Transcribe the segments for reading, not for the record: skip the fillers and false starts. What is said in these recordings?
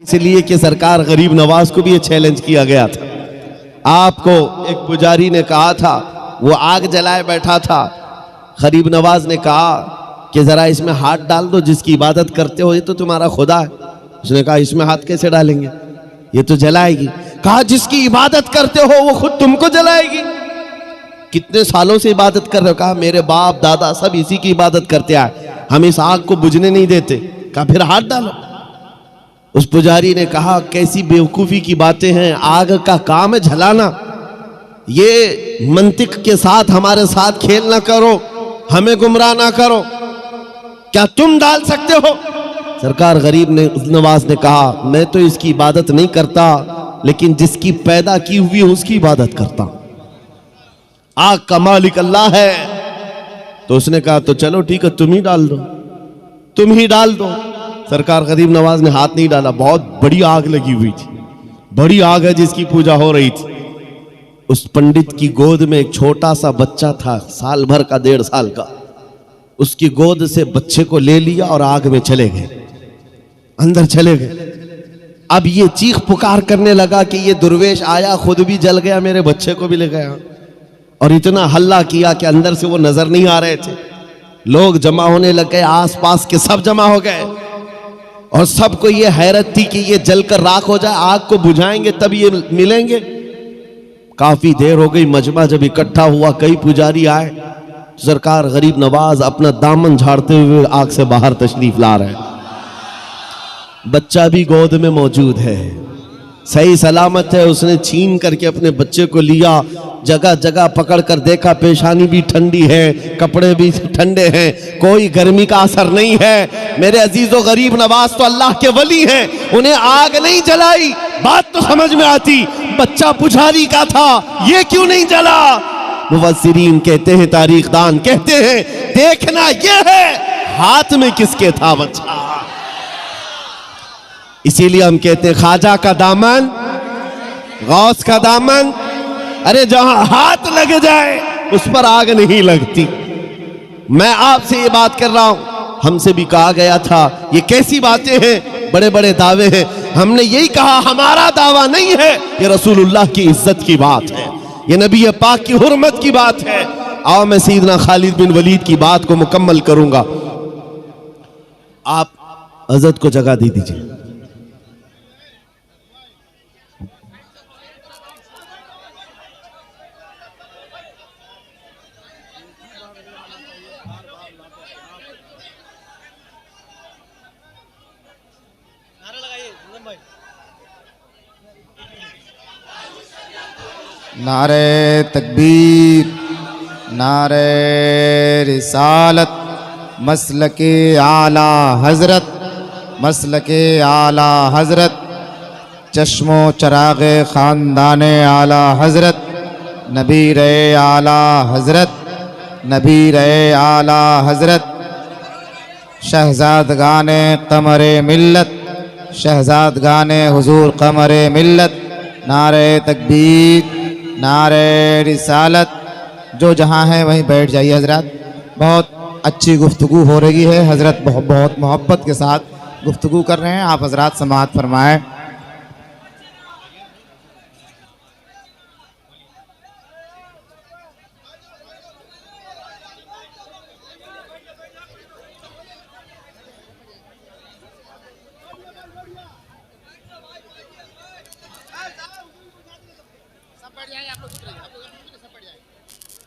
इसलिए कि सरकार गरीब नवाज को भी ये चैलेंज किया गया था। आपको एक पुजारी ने कहा था, वो आग जलाए बैठा था, गरीब नवाज ने कहा कि जरा इसमें हाथ डाल दो, जिसकी इबादत करते हो ये तो तुम्हारा खुदा है। उसने कहा इसमें हाथ कैसे डालेंगे, ये तो जलाएगी। कहा जिसकी इबादत करते हो वो खुद तुमको जलाएगी। कितने सालों से इबादत कर रहे हो? कहा मेरे बाप दादा सब इसी की इबादत करते आए, हम इस आग को बुझने नहीं देते। कहा फिर हाथ डालो। उस पुजारी ने कहा कैसी बेवकूफी की बातें हैं, आग का काम है जलाना, ये मंतिक के साथ हमारे साथ खेल ना करो, हमें गुमराह ना करो, क्या तुम डाल सकते हो? सरकार गरीब नवाज ने कहा मैं तो इसकी इबादत नहीं करता, लेकिन जिसकी पैदा की हुई है उसकी इबादत करता। आग का मालिक अल्लाह है। तो उसने कहा तो चलो ठीक है, तुम ही डाल दो, तुम ही डाल दो। सरकार गरीब नवाज ने हाथ नहीं डाला। बहुत बड़ी आग लगी हुई थी, बड़ी आग है जिसकी पूजा हो रही थी। उस पंडित की गोद में एक छोटा सा बच्चा था, साल भर का, 1.5 साल का। उसकी गोद से बच्चे को ले लिया और आग में चले गए, अंदर चले गए। अब ये चीख पुकार करने लगा कि ये दुर्वेश आया, खुद भी जल गया, मेरे बच्चे को भी ले गया। और इतना हल्ला किया कि अंदर से वो नजर नहीं आ रहे थे। लोग जमा होने लग गए, आसपास के सब जमा हो गए और सबको ये हैरत थी कि ये जलकर राख हो जाए, आग को बुझाएंगे तब ये मिलेंगे। काफी देर हो गई, मजमा जब इकट्ठा हुआ, कई पुजारी आए। सरकार गरीब नवाज अपना दामन झाड़ते हुए आग से बाहर तशरीफ ला रहे हैं। बच्चा भी गोद में मौजूद है, सही सलामत है। उसने छीन करके अपने बच्चे को लिया, जगह जगह पकड़ कर देखा, पेशानी भी ठंडी है, कपड़े भी ठंडे हैं, कोई गर्मी का असर नहीं है। मेरे अजीजों, गरीब नवाज तो अल्लाह के वली हैं, उन्हें आग नहीं जलाई। बात तो समझ में आती, बच्चा पुजारी का था, ये क्यों नहीं जला? मुफस्सिरीन कहते हैं, तारीखदान कहते हैं, देखना यह है हाथ में किसके था बच्चा। इसीलिए हम कहते हैं ख्वाजा का दामन, गौस का दामन, अरे जहां हाथ लग जाए उस पर आग नहीं लगती। मैं आपसे ये बात कर रहा हूं, हमसे भी कहा गया था ये कैसी बातें हैं, बड़े बड़े दावे हैं। हमने यही कहा हमारा दावा नहीं है, ये रसूलुल्लाह की इज्जत की बात है, ये नबी पाक की हुर्मत की बात है। आओ मैं सैयदना खालिद बिन वलीद की बात को मुकम्मल करूंगा। आप हज़रत को जगह दे दीजिए। नारे तकबीर, नारे रिसालत, मसलके आला हजरत, मसलके आला हजरत, चश्मो चरागे ख़ानदाने आला हजरत, नबीर आला हजरत, नबीर आला हजरत, शहजादगाने कमरे मिल्लत, शहजादगाने हुजूर कमरे मिल्लत। नारे तकबीर, नारे रिसालत। जो जहाँ है वहीं बैठ जाइए हजरत, बहुत अच्छी गुफ्तगू हो रही है, हजरत बहुत मोहब्बत के साथ गुफ्तगू कर रहे हैं, आप हजरत समाअत फरमाएं।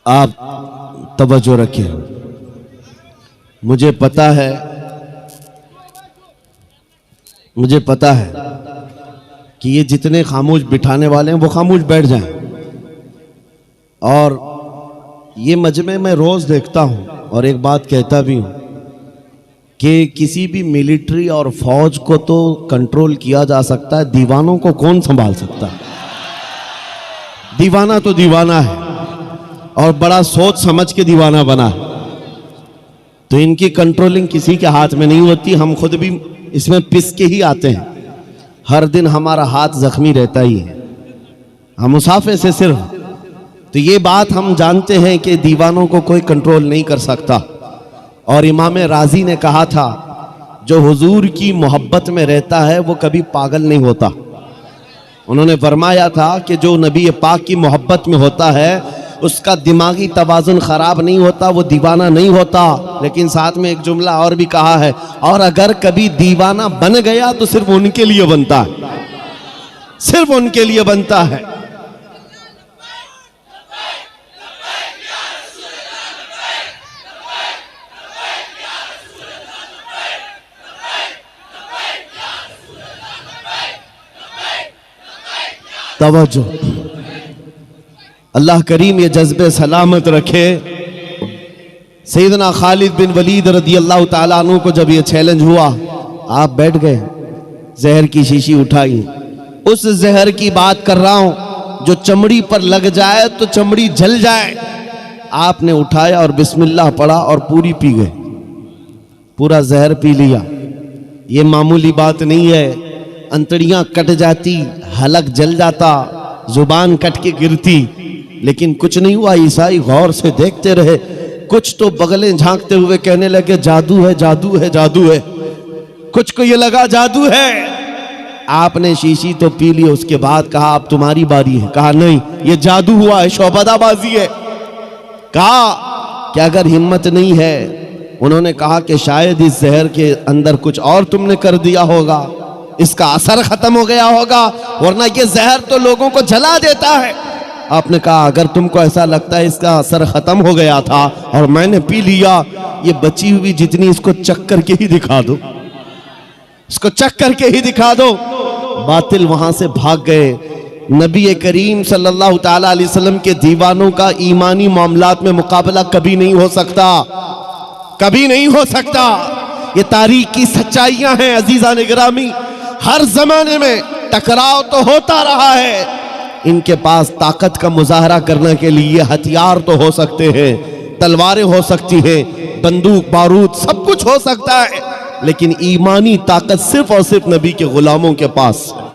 आप तवज्जो रखिए। मुझे पता है कि ये जितने खामोश बिठाने वाले हैं वो खामोश बैठ जाएं। और ये मजमे में रोज देखता हूं और एक बात कहता भी हूं कि किसी भी मिलिट्री और फौज को तो कंट्रोल किया जा सकता है, दीवानों को कौन संभाल सकता है? दीवाना तो दीवाना है और बड़ा सोच समझ के दीवाना बना है, तो इनकी कंट्रोलिंग किसी के हाथ में नहीं होती। हम खुद भी इसमें पिस के ही आते हैं, हर दिन हमारा हाथ जख्मी रहता ही है, हम मुसाफे से सिर्फ। तो ये बात हम जानते हैं कि दीवानों को कोई कंट्रोल नहीं कर सकता। और इमाम राजी ने कहा था जो हुजूर की मोहब्बत में रहता है वो कभी पागल नहीं होता। उन्होंने फरमाया था कि जो नबी पाक की मोहब्बत में होता है उसका दिमागी तवाज़ुन ख़राब नहीं होता, वो दीवाना नहीं होता। लेकिन साथ में एक जुमला और भी कहा है, और अगर कभी दीवाना बन गया तो सिर्फ उनके लिए बनता है, सिर्फ उनके लिए बनता है। तवज्जो, अल्लाह करीम ये जज्बे सलामत रखे। सैयदना खालिद बिन वलीद रदी अल्लाह ताला अन्हु को जब ये चैलेंज हुआ, आप बैठ गए, जहर की शीशी उठाई। उस जहर की बात कर रहा हूं जो चमड़ी पर लग जाए तो चमड़ी जल जाए। आपने उठाया और बिस्मिल्लाह पढ़ा और पूरी पी गए, पूरा जहर पी लिया। ये मामूली बात नहीं है, अंतड़ियां कट जाती, हलक जल जाता, जुबान कट के गिरती, लेकिन कुछ नहीं हुआ। ईसाई गौर से देखते रहे। कुछ तो बगलें झांकते हुए कहने लगे जादू है, जादू है, जादू है। कुछ को ये लगा जादू है। आपने शीशी तो पी ली, उसके बाद कहा अब तुम्हारी बारी है। कहा नहीं, ये जादू हुआ है, शौबदाबाजी है। कहा कि अगर हिम्मत नहीं है, उन्होंने कहा कि शायद इस जहर के अंदर कुछ और तुमने कर दिया होगा, इसका असर खत्म हो गया होगा, वरना ये जहर तो लोगों को जला देता है। आपने कहा अगर तुमको ऐसा लगता है इसका असर खत्म हो गया था और मैंने पी लिया, ये बची हुई जितनी इसको चख करके ही दिखा दो, इसको चख करके ही दिखा दो। बातिल वहां से भाग गए। नबी करीम सल्लल्लाहु ताला अलैहि वसल्लम के दीवानों का ईमानी मामलात में मुकाबला कभी नहीं हो सकता, कभी नहीं हो सकता। ये तारीख की सच्चाइयां हैं अजीजान गिरामी। हर जमाने में टकराव तो होता रहा है। इनके पास ताकत का मुजाहरा करने के लिए हथियार तो हो सकते हैं, तलवारें हो सकती हैं, बंदूक बारूद सब कुछ हो सकता है, लेकिन ईमानी ताकत सिर्फ और सिर्फ नबी के गुलामों के पास है।